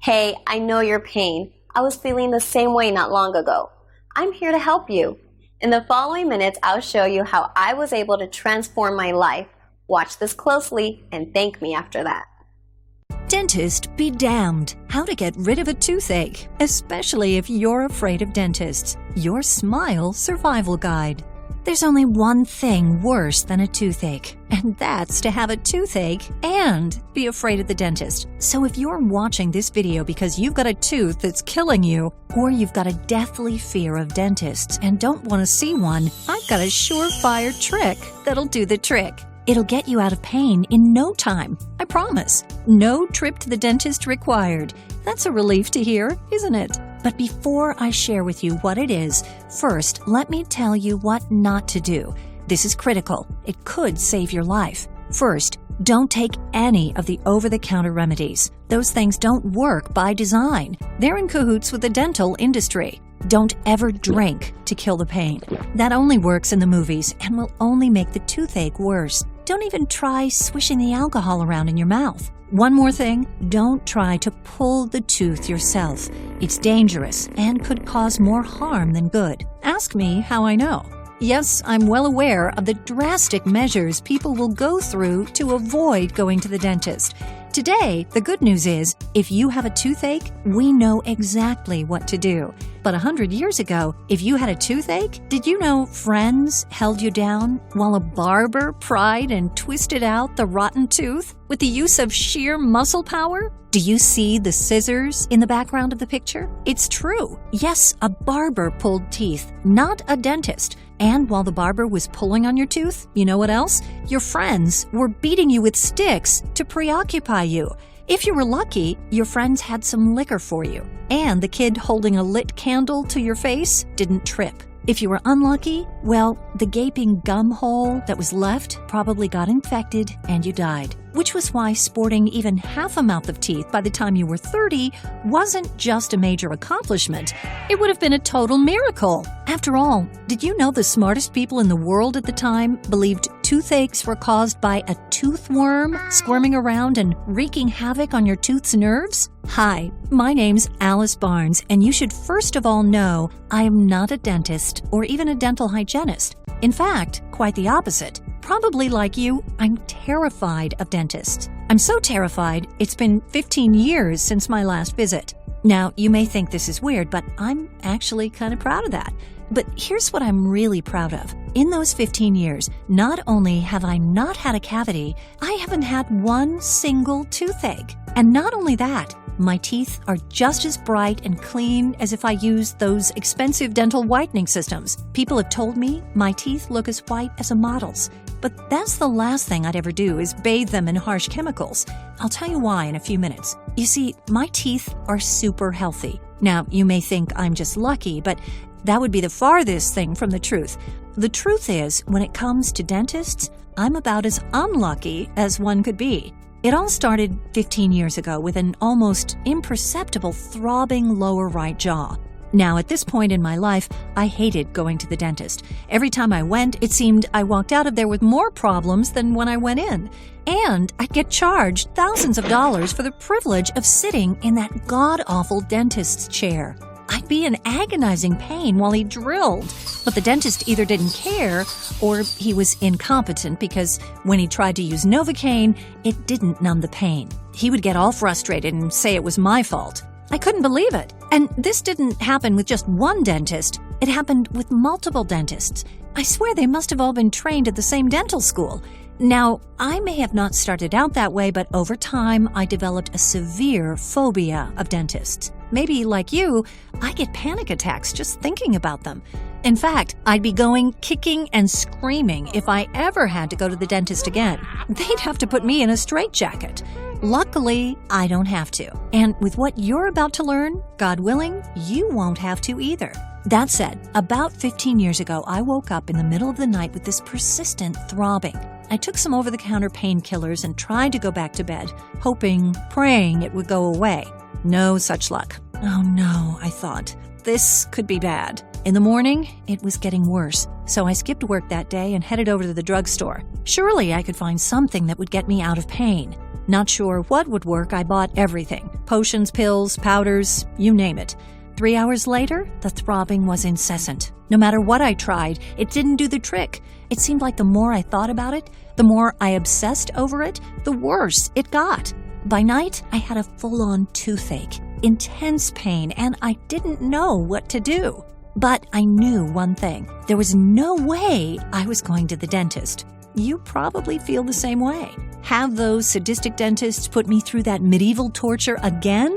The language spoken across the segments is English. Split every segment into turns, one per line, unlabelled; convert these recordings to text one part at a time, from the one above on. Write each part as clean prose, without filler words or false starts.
Hey, I know your pain. I was feeling the same way not long ago. I'm here to help you. In the following minutes, I'll show you how I was able to transform my life. Watch this closely and thank me after that.
Dentist be damned. How to get rid of a toothache, especially if you're afraid of dentists. Your Smile Survival Guide. There's only one thing worse than a toothache, and that's to have a toothache and be afraid of the dentist. So if you're watching this video because you've got a tooth that's killing you, or you've got a deathly fear of dentists and don't want to see one, I've got a surefire trick that'll do the trick. It'll get you out of pain in no time, I promise. No trip to the dentist required. That's a relief to hear, isn't it? But before I share with you what it is, first, let me tell you what not to do. This is critical. It could save your life. First, don't take any of the over-the-counter remedies. Those things don't work by design. They're in cahoots with the dental industry. Don't ever drink to kill the pain. That only works in the movies and will only make the toothache worse. Don't even try swishing the alcohol around in your mouth. One more thing, don't try to pull the tooth yourself. It's dangerous and could cause more harm than good. Ask me how I know. Yes, I'm well aware of the drastic measures people will go through to avoid going to the dentist. Today, the good news is, if you have a toothache, we know exactly what to do. But 100 years ago, if you had a toothache, did you know friends held you down while a barber pried and twisted out the rotten tooth with the use of sheer muscle power? Do you see the scissors in the background of the picture? It's true. Yes, a barber pulled teeth, not a dentist. And while the barber was pulling on your tooth, you know what else? Your friends were beating you with sticks to preoccupy you. If you were lucky, your friends had some liquor for you, and the kid holding a lit candle to your face didn't trip. If you were unlucky, well, the gaping gum hole that was left probably got infected and you died. Which was why sporting even half a mouth of teeth by the time you were 30 wasn't just a major accomplishment. It would have been a total miracle. After all, did you know the smartest people in the world at the time believed toothaches were caused by a tooth worm squirming around and wreaking havoc on your tooth's nerves? Hi, my name's Alice Barnes, and you should first of all know I am not a dentist or even a dental hygienist. In fact, quite the opposite. Probably like you, I'm terrified of dentists. I'm so terrified, it's been 15 years since my last visit. Now, you may think this is weird, but I'm actually kind of proud of that. But here's what I'm really proud of. In those 15 years, not only have I not had a cavity, I haven't had one single toothache. And not only that, my teeth are just as bright and clean as if I used those expensive dental whitening systems. People have told me my teeth look as white as a model's. But that's the last thing I'd ever do is bathe them in harsh chemicals. I'll tell you why in a few minutes. You see, my teeth are super healthy. Now, you may think I'm just lucky, but that would be the farthest thing from the truth. The truth is, when it comes to dentists, I'm about as unlucky as one could be. It all started 15 years ago with an almost imperceptible throbbing lower right jaw. Now, at this point in my life, I hated going to the dentist. Every time I went, it seemed I walked out of there with more problems than when I went in. And I'd get charged thousands of dollars for the privilege of sitting in that god-awful dentist's chair. I'd be in agonizing pain while he drilled, but the dentist either didn't care or he was incompetent because when he tried to use Novocaine, it didn't numb the pain. He would get all frustrated and say it was my fault. I couldn't believe it. And this didn't happen with just one dentist. It happened with multiple dentists. I swear they must have all been trained at the same dental school. Now, I may have not started out that way, but over time, I developed a severe phobia of dentists. Maybe, like you, I get panic attacks just thinking about them. In fact, I'd be going kicking and screaming if I ever had to go to the dentist again. They'd have to put me in a straitjacket. Luckily, I don't have to. And with what you're about to learn, God willing, you won't have to either. That said, about 15 years ago, I woke up in the middle of the night with this persistent throbbing. I took some over-the-counter painkillers and tried to go back to bed, hoping, praying it would go away. No such luck. Oh no, I thought. this could be bad. In the morning, it was getting worse, so I skipped work that day and headed over to the drugstore. Surely I could find something that would get me out of pain. Not sure what would work, I bought everything. Potions, pills, powders, you name it. 3 hours later, the throbbing was incessant. No matter what I tried, it didn't do the trick. It seemed like the more I thought about it, the more I obsessed over it, the worse it got. By night, I had a full-on toothache, intense pain, and I didn't know what to do. But I knew one thing. There was no way I was going to the dentist. You probably feel the same way. Have those sadistic dentists put me through that medieval torture again?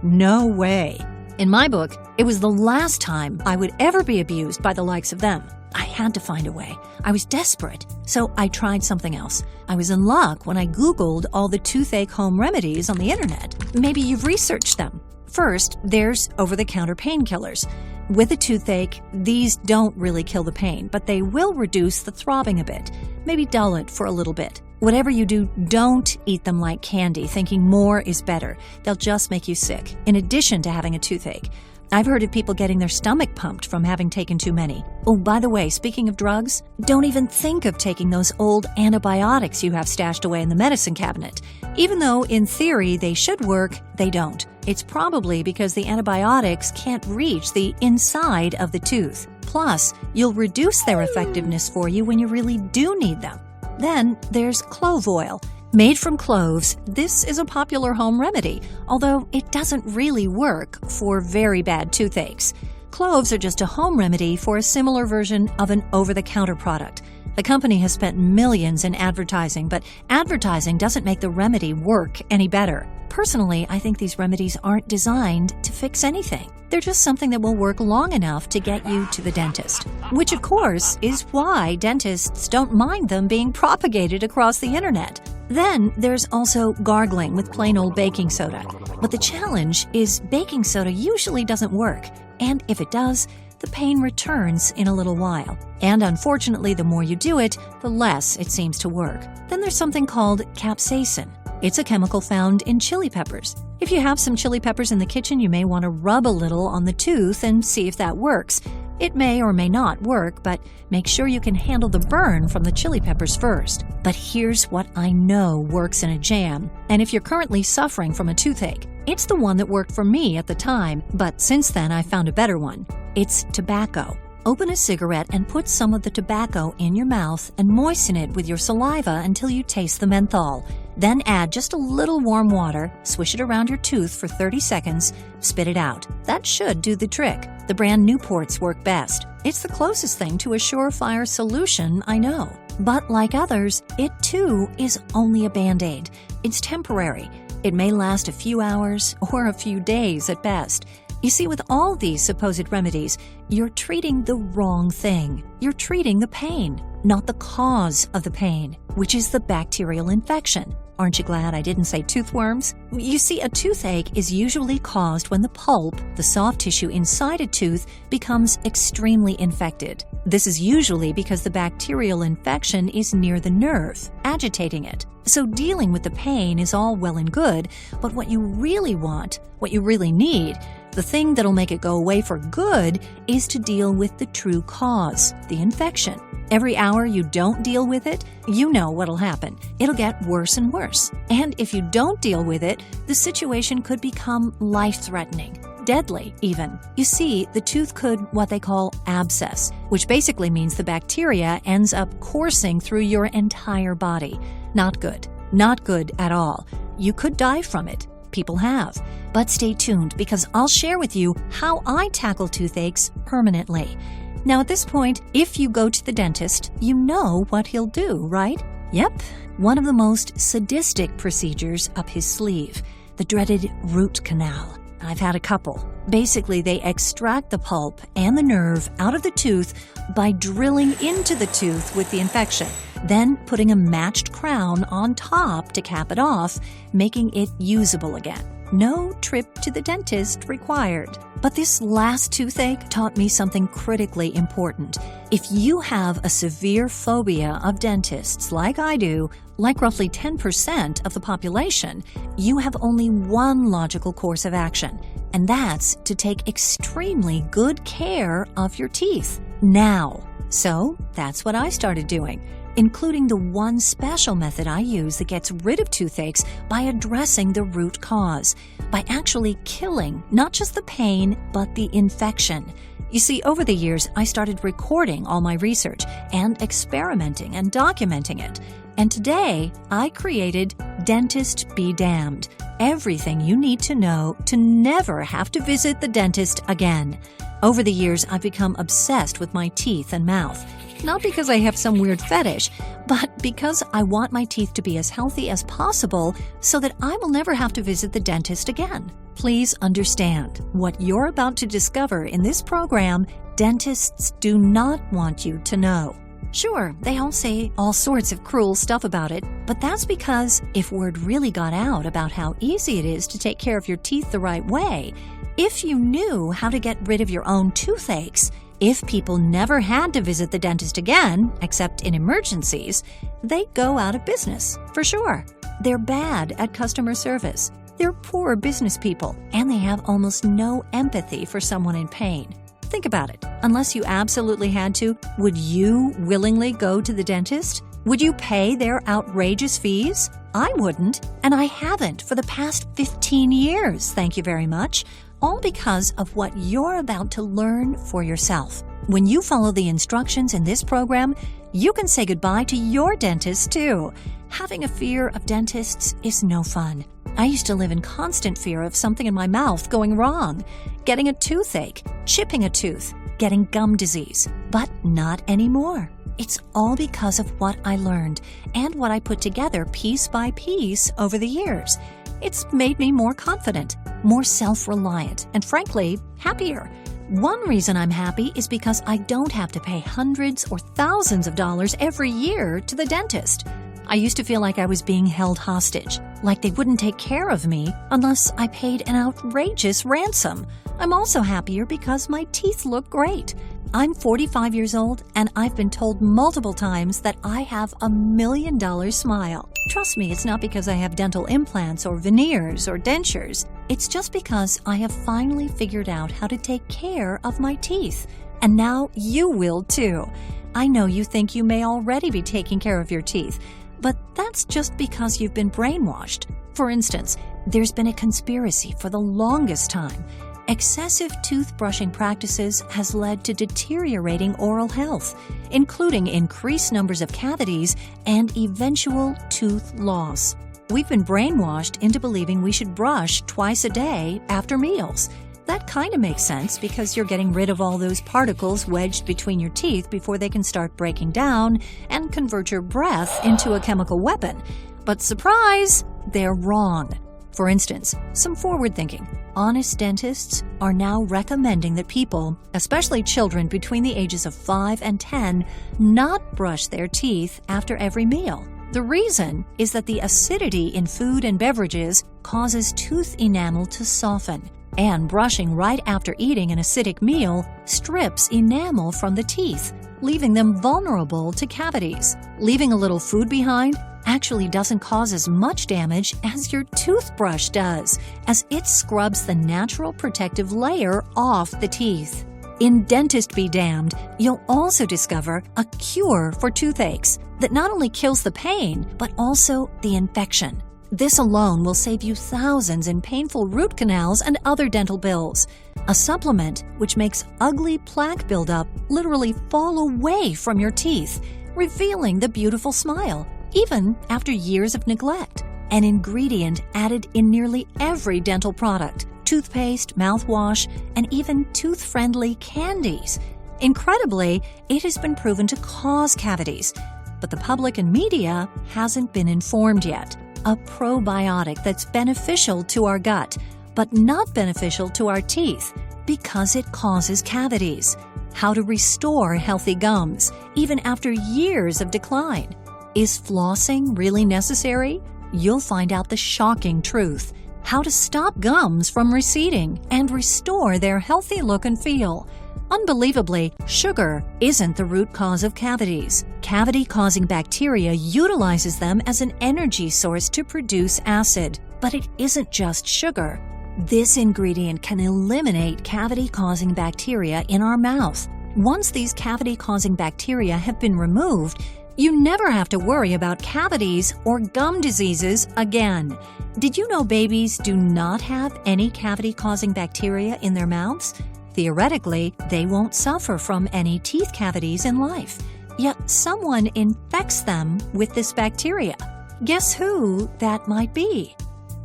No way. In my book, it was the last time I would ever be abused by the likes of them. I had to find a way. I was desperate, so I tried something else. I was in luck when I Googled all the toothache home remedies on the internet. Maybe you've researched them. First, there's over-the-counter painkillers. With a toothache, these don't really kill the pain, but they will reduce the throbbing a bit, maybe dull it for a little bit. Whatever you do, don't eat them like candy, thinking more is better. They'll just make you sick, in addition to having a toothache. I've heard of people getting their stomach pumped from having taken too many. Oh, by the way, speaking of drugs, don't even think of taking those old antibiotics you have stashed away in the medicine cabinet. Even though, in theory, they should work, they don't. It's probably because the antibiotics can't reach the inside of the tooth. Plus, you'll reduce their effectiveness for you when you really do need them. Then there's clove oil. Made from cloves, this is a popular home remedy, although it doesn't really work for very bad toothaches. Cloves are just a home remedy for a similar version of an over-the-counter product. The company has spent millions in advertising, but advertising doesn't make the remedy work any better. Personally, I think these remedies aren't designed to fix anything. They're just something that will work long enough to get you to the dentist. Which, of course, is why dentists don't mind them being propagated across the internet. Then there's also gargling with plain old baking soda. But the challenge is baking soda usually doesn't work. And if it does, the pain returns in a little while. And unfortunately, the more you do it, the less it seems to work. Then there's something called capsaicin. It's a chemical found in chili peppers. If you have some chili peppers in the kitchen, you may want to rub a little on the tooth and see if that works. It may or may not work, but make sure you can handle the burn from the chili peppers first. But here's what I know works in a jam. And if you're currently suffering from a toothache, it's the one that worked for me at the time, but since then I found a better one. It's tobacco. Open a cigarette and put some of the tobacco in your mouth and moisten it with your saliva until you taste the menthol. Then add just a little warm water, swish it around your tooth for 30 seconds, spit it out. That should do the trick. The brand Newports work best. It's the closest thing to a surefire solution I know. But like others, it too is only a Band-Aid. It's temporary. It may last a few hours or a few days at best. You see, with all these supposed remedies, you're treating the wrong thing. You're treating the pain, not the cause of the pain, which is the bacterial infection. Aren't you glad I didn't say toothworms? You see, a toothache is usually caused when the pulp, the soft tissue inside a tooth, becomes extremely infected. This is usually because the bacterial infection is near the nerve, agitating it. So dealing with the pain is all well and good, but what you really want, what you really need, the thing that'll make it go away for good, is to deal with the true cause, the infection. Every hour you don't deal with it, you know what'll happen. It'll get worse and worse. And if you don't deal with it, the situation could become life-threatening, deadly even. You see, the tooth could what they call abscess, which basically means the bacteria ends up coursing through your entire body. Not good. Not good at all. You could die from it. People have. But stay tuned, because I'll share with you how I tackle toothaches permanently. Now, at this point, if you go to the dentist, you know what he'll do, right? Yep, one of the most sadistic procedures up his sleeve, the dreaded root canal. I've had a couple. Basically, they extract the pulp and the nerve out of the tooth by drilling into the tooth with the infection, then putting a matched crown on top to cap it off, making it usable again. No trip to the dentist required. But this last toothache taught me something critically important. If you have a severe phobia of dentists like I do, like roughly 10% of the population, you have only one logical course of action, and that's to take extremely good care of your teeth now. So that's what I started doing, including the one special method I use that gets rid of toothaches by addressing the root cause, by actually killing not just the pain, but the infection. You see, over the years, I started recording all my research and experimenting and documenting it. And today, I created Dentist Be Damned, everything you need to know to never have to visit the dentist again. Over the years, I've become obsessed with my teeth and mouth. Not because I have some weird fetish, but because I want my teeth to be as healthy as possible so that I will never have to visit the dentist again. Please understand, what you're about to discover in this program, dentists do not want you to know. Sure, they all say all sorts of cruel stuff about it, but that's because if word really got out about how easy it is to take care of your teeth the right way, if you knew how to get rid of your own toothaches, if people never had to visit the dentist again, except in emergencies, they'd go out of business, for sure. They're bad at customer service. They're poor business people, and they have almost no empathy for someone in pain. Think about it. Unless you absolutely had to, would you willingly go to the dentist? Would you pay their outrageous fees? I wouldn't, and I haven't for the past 15 years, thank you very much. All because of what you're about to learn for yourself. When you follow the instructions in this program, you can say goodbye to your dentist too. Having a fear of dentists is no fun. I used to live in constant fear of something in my mouth going wrong, getting a toothache, chipping a tooth, getting gum disease, but not anymore. It's all because of what I learned and what I put together piece by piece over the years. It's made me more confident, more self-reliant, and frankly, happier. One reason I'm happy is because I don't have to pay hundreds or thousands of dollars every year to the dentist. I used to feel like I was being held hostage, like they wouldn't take care of me unless I paid an outrageous ransom. I'm also happier because my teeth look great. I'm 45 years old, and I've been told multiple times that I have a $1 million smile. Trust me, it's not because I have dental implants or veneers or dentures. It's just because I have finally figured out how to take care of my teeth. And now you will too. I know you think you may already be taking care of your teeth, but that's just because you've been brainwashed. For instance, there's been a conspiracy for the longest time. Excessive toothbrushing practices has led to deteriorating oral health, including increased numbers of cavities and eventual tooth loss. We've been brainwashed into believing we should brush twice a day after meals. That kind of makes sense because you're getting rid of all those particles wedged between your teeth before they can start breaking down and convert your breath into a chemical weapon. But surprise, they're wrong. For instance, some forward-thinking, honest dentists are now recommending that people, especially children between the ages of 5 and 10, not brush their teeth after every meal. The reason is that the acidity in food and beverages causes tooth enamel to soften, and brushing right after eating an acidic meal strips enamel from the teeth, leaving them vulnerable to cavities. Leaving a little food behind actually doesn't cause as much damage as your toothbrush does, as it scrubs the natural protective layer off the teeth. In Dentist Be Damned, you'll also discover a cure for toothaches that not only kills the pain, but also the infection. This alone will save you thousands in painful root canals and other dental bills. A supplement which makes ugly plaque buildup literally fall away from your teeth, revealing the beautiful smile, even after years of neglect. An ingredient added in nearly every dental product, toothpaste, mouthwash, and even tooth-friendly candies. Incredibly, it has been proven to cause cavities, but the public and media hasn't been informed yet. A probiotic that's beneficial to our gut, but not beneficial to our teeth because it causes cavities. How to restore healthy gums, even after years of decline. Is flossing really necessary? You'll find out the shocking truth. How to stop gums from receding and restore their healthy look and feel. Unbelievably, sugar isn't the root cause of cavities. Cavity-causing bacteria utilizes them as an energy source to produce acid. But it isn't just sugar. This ingredient can eliminate cavity-causing bacteria in our mouth. Once these cavity-causing bacteria have been removed, you never have to worry about cavities or gum diseases again. Did you know babies do not have any cavity-causing bacteria in their mouths? Theoretically, they won't suffer from any teeth cavities in life. Yet someone infects them with this bacteria. Guess who that might be?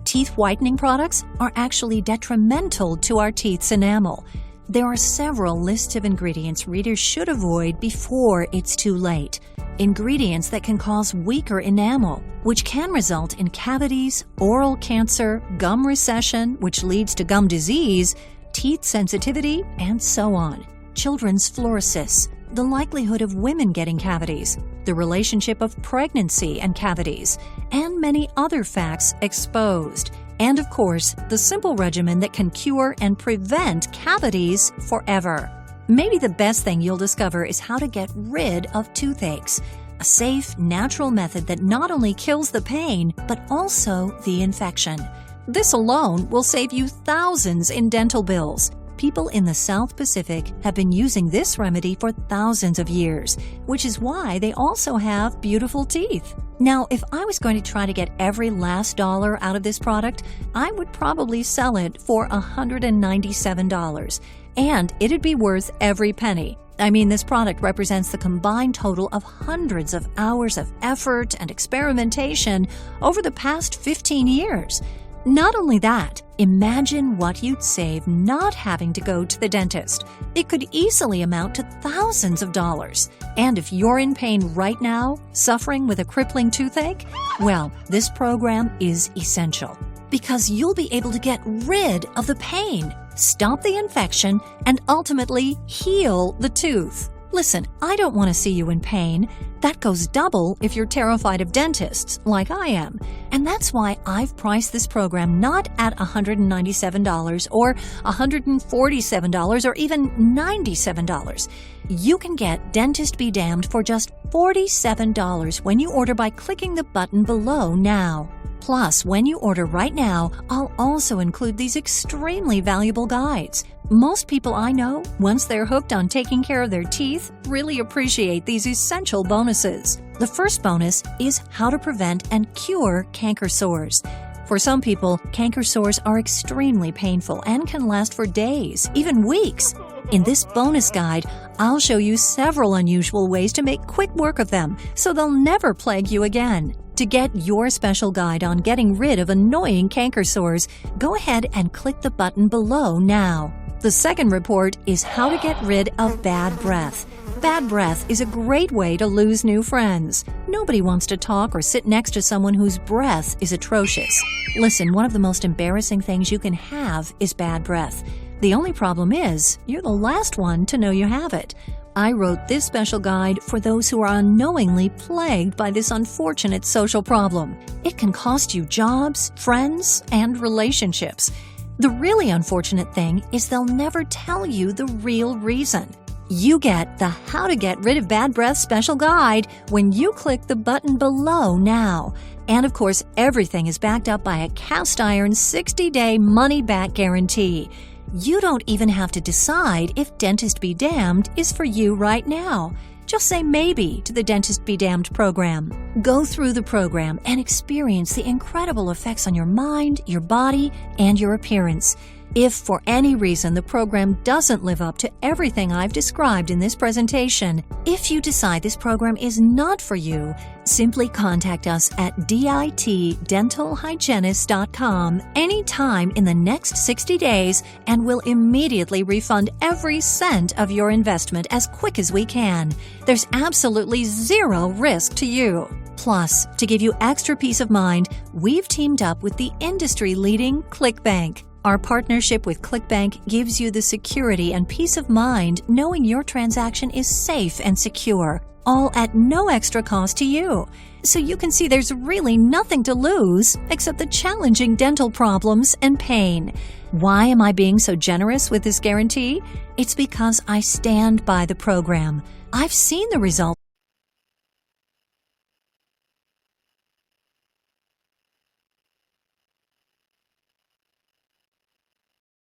Teeth whitening products are actually detrimental to our teeth's enamel. There are several lists of ingredients readers should avoid before it's too late. Ingredients that can cause weaker enamel, which can result in cavities, oral cancer, gum recession, which leads to gum disease, teeth sensitivity, and so on. Children's fluorosis, the likelihood of women getting cavities, the relationship of pregnancy and cavities, and many other facts exposed. And of course, the simple regimen that can cure and prevent cavities forever. Maybe the best thing you'll discover is how to get rid of toothaches, a safe, natural method that not only kills the pain, but also the infection. This alone will save you thousands in dental bills. People in the South Pacific have been using this remedy for thousands of years, which is why they also have beautiful teeth. Now, if I was going to try to get every last dollar out of this product, I would probably sell it for $197. And it'd be worth every penny. I mean, this product represents the combined total of hundreds of hours of effort and experimentation over the past 15 years. Not only that, imagine what you'd save not having to go to the dentist. It could easily amount to thousands of dollars. And if you're in pain right now, suffering with a crippling toothache, well, this program is essential because you'll be able to get rid of the pain, stop the infection, and ultimately heal the tooth. Listen, I don't want to see you in pain. That goes double if you're terrified of dentists, like I am. And that's why I've priced this program not at $197 or $147 or even $97. You can get Dentist Be Damned for just $47 when you order by clicking the button below now. Plus, when you order right now, I'll also include these extremely valuable guides. Most people I know, once they're hooked on taking care of their teeth, really appreciate these essential bonuses. The first bonus is how to prevent and cure canker sores. For some people, canker sores are extremely painful and can last for days, even weeks. In this bonus guide, I'll show you several unusual ways to make quick work of them, so they'll never plague you again. To get your special guide on getting rid of annoying canker sores, go ahead and click the button below now. The second report is how to get rid of bad breath. Bad breath is a great way to lose new friends. Nobody wants to talk or sit next to someone whose breath is atrocious. Listen, one of the most embarrassing things you can have is bad breath. The only problem is, you're the last one to know you have it. I wrote this special guide for those who are unknowingly plagued by this unfortunate social problem. It can cost you jobs, friends, and relationships. The really unfortunate thing is they'll never tell you the real reason. You get the How to Get Rid of Bad Breath special guide when you click the button below now. And of course, everything is backed up by a cast iron 60-day money-back guarantee. You don't even have to decide if Dentist Be Damned is for you right now. Just say maybe to the Dentist Be Damned program. Go through the program and experience the incredible effects on your mind, your body, and your appearance. If for any reason the program doesn't live up to everything I've described in this presentation, if you decide this program is not for you, simply contact us at ditdentalhygienist.com anytime in the next 60 days and we'll immediately refund every cent of your investment as quick as we can. There's absolutely zero risk to you. Plus, to give you extra peace of mind, we've teamed up with the industry-leading ClickBank. Our partnership with ClickBank gives you the security and peace of mind knowing your transaction is safe and secure, all at no extra cost to you. So you can see there's really nothing to lose except the challenging dental problems and pain. Why am I being so generous with this guarantee? It's because I stand by the program. I've seen the results